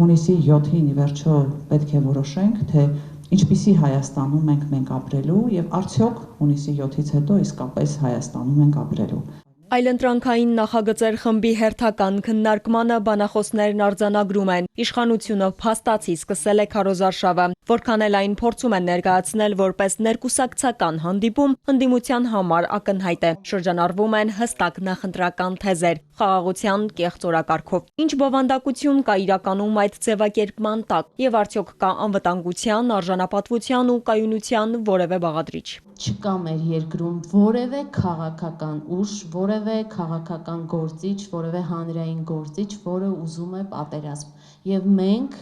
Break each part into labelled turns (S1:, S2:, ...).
S1: Հունիսի 7-ին ի վերջո պետք է որոշենք, թե ինչպիսի Հայաստանում ենք ապրելու եւ արդյոք հունիսի 7-ից հետո իսկապես Հայաստանում ենք ապրելու։
S2: Այլընտրանքային նախագծեր խմբի հերթական քննարկմանը բանախոսներն արձանագրում են։ Իշխանությունը փաստացի սկսել է քարոզարշավը, որքան էլ այն փորձում են ներկայացնել որպես ներկուսակցական հանդիպում, ընդդիմության համար ակնհայտ է։ Շրջանառվում են հստակ նախընտրական թեզեր, խաղաղության կեղծ օրակարգով։ Ինչ բովանդակություն կա իրականում այդ ձևակերպման տակ, եւ արդյոք կա անվտանգության, արժանապատվության ու կայունության որևէ բաղադրիչ։
S3: Չկա մեր երկրում որևէ քաղաքական ուժ, որևէ քաղաքական գործիչ, որևէ հանրային գործիչ, որը ուզում է պատերազմ։ Եվ մենք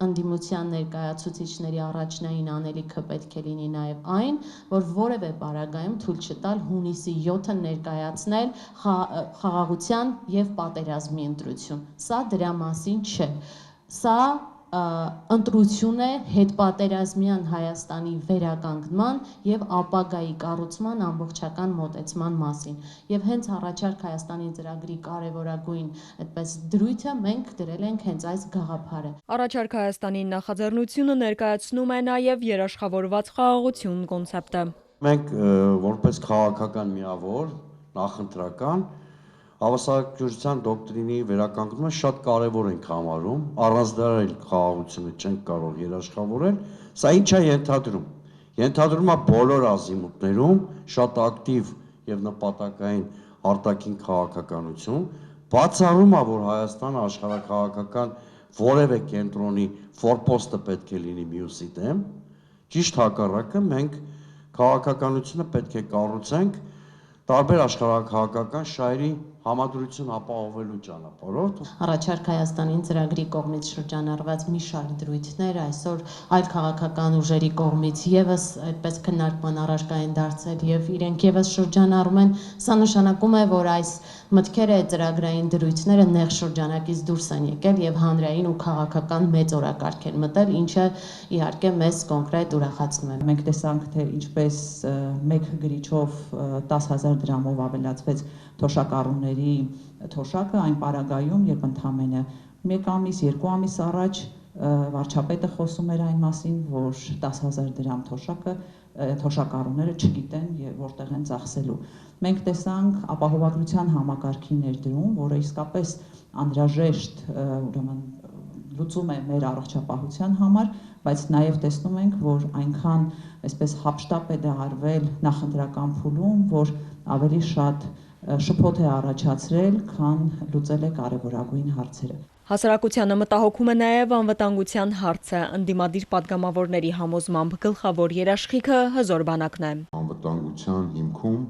S3: ընդդիմության ներկայացուցիչների առաջնային անելիքը պետք է լինի նաև այն, որ որևէ պարագայում թույլ չտալ հունիսի 7-ը ներկայացնել խաղաղության եւ պատերազմի ընտրություն։ Սա դրա մասին չէ։ Սա ընտրություն է հետպատերազմյան Հայաստանի վերականգնման եւ ապագայի կառուցման ամբողջական մոտեցման մասին։ Եվ հենց առաջարկ Հայաստանի ծրագրի կարևորագույն այդպես դրույթը մենք դրել ենք հենց այս գաղափարը։
S2: Առաջարկ Հայաստանի նախաձեռնությունը ներկայացնում է նաեւ երաշխավորված խաղաղություն կոնցեպտը։
S4: Մենք որպես քաղաքական միավոր, նախընտրական հավասարակշռության դոկտրինի վերականգնումը շատ կարևոր ենք համարում, առանց դրա էլ խաղաղությունը չենք կարող երաշխավորել, սա ինչ է ենթադրում։ Ենթադրում է բոլոր ազիմուտներում շատ ակտիվ եւ նպատակային արտաքին քաղաքականություն, բացառում է, որ Հայաստանը աշխարհաքաղաքական որևէ կենտրոնի ֆորպոստը պետք է լինի մյուսի դեմ, ճիշտ հակառակը մենք քաղաքականությունը պետք է կառուցենք տարբեր աշխարհաքաղաքական շահերի համադրություն ապահովելու ճանապարհով։
S3: Առաջարկ Հայաստանին ծրագրի կողմից շրջանառված մի շարք դրույթներ այսօր այլ քաղաքական ուժերի կողմից եւս այդպես քննարկման առարկա են դարձել եւ իրենք եւս շրջանառում են։ Սա նշանակում է, որ այս մտքերը, ծրագրային դրույթները նեղ շրջանակից դուրս են եկել եւ հանրային ու քաղաքական մեծ օրակարգ են մտել, ինչը իհարկե մեզ կոնկրետ ուրախացնում է։
S1: Մենք տեսանք, թե ինչպես մեկ գրիչով 10,000 դրամով ավելացվեց թոշակառուների թոշակը այն պարագայում, երբ ընդամենը 1 ամիս, 2 ամիս առաջ վարչապետը խոսում էր այն մասին, որ 10,000 դրամ թոշակառուները չգիտեն եւ որտեղ են ծախսելու։ Մենք տեսանք ապահովագրության համակարգի ներդրում, որը իսկապես անհրաժեշտ ուրեմն լուծում է մեր առողջապահության համար, բայց նաև տեսնում ենք, որ այնքան այսպես հապշտապ է դա արվել նախընտրական փուլում, որ ավելի շատ շփոթ է առաջացրել, քան լուծել է կարևորագույն հարցերը։
S2: Հասարակությանը մտահոգում է նաև անվտանգության հարցը, ընդդիմադիր պատգամավորների համոզմամբ գլխավոր երաշխիքը հզոր բանակն է։
S5: Անվտանգության հիմքում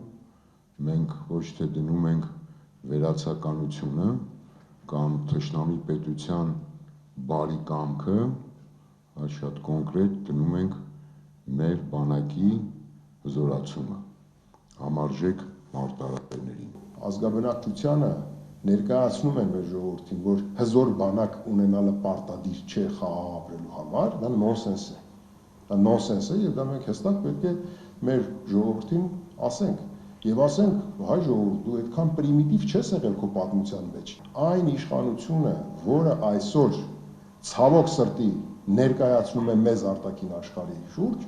S5: մենք ոչ թե դնում ենք վերացականությունը կամ թշնամի պետության բարի կամքը, այլ շատ կոնկրետ դնում ենք մեր բանակի հզորացումը, համարժեք մարտահրավերներին։
S6: Ազգաբնակչությանը ներկայացնում են մեր ժողովրդին, որ հզոր բանակ ունենալը պարտադիր չէ խաղաղ ապրելու համար, դա նոնսենս է։ Դա նոնսենս է եւ դա մենք հստակ պետք է մեր ժողովրդին ասենք։ Եվ ասենք, հայ ժողովուրդ, դու այդքան պրիմիտիվ չես եղել քո պատմության մեջ։ Այն իշխանությունը, որը այսօր ցավոք սրտի ներկայացնում է մեզ արտաքին աշխարհի շուրջ,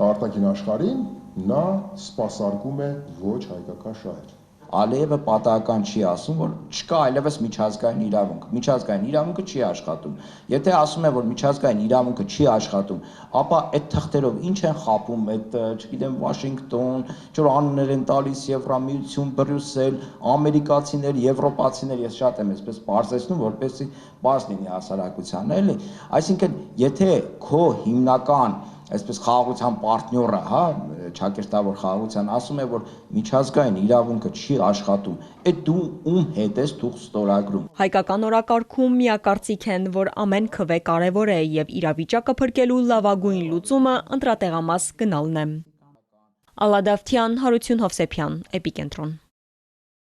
S6: արտաքին աշխարհին նա սպասարկում է ոչ հայկական շահեր։
S7: Ալիևը պատահական չի ասում, որ չկա այլևս միջազգային իրավունք։ Միջազգային իրավունքը չի աշխատում։ Եթե ասում է, որ միջազգային իրավունքը չի աշխատում, ապա այդ թղթերով ինչ են խապում, այդ, չգիտեմ, Վաշինգտոն, ինչ-որ անուններ են տալիս Եվրամիություն, Բրյուսել, ամերիկացիներ, եվրոպացիներ, ես շատ եմ այսպես բարձրացնում, որպեսզի բաց լինի հասարակությանը, էլի։ Այսինքն, եթե քո հիմնական այսպես խաղաղության պարտները, հա, ճակերտավոր խաղաղության ասում է, որ միջազգային իրավունքը չի աշխատում, այդ դու ում հետ ես թուղթ ստորագրում։
S2: Հայկական օրակարգում միակարծիք են, որ ամեն քվե կարևոր է եւ իրավիճակը փրկելու լավագույն լուծումը ընտրատեղամաս գնալն է։ Ալադավթյան, Հարություն Հովսեփյան, Էպիկենտրոն։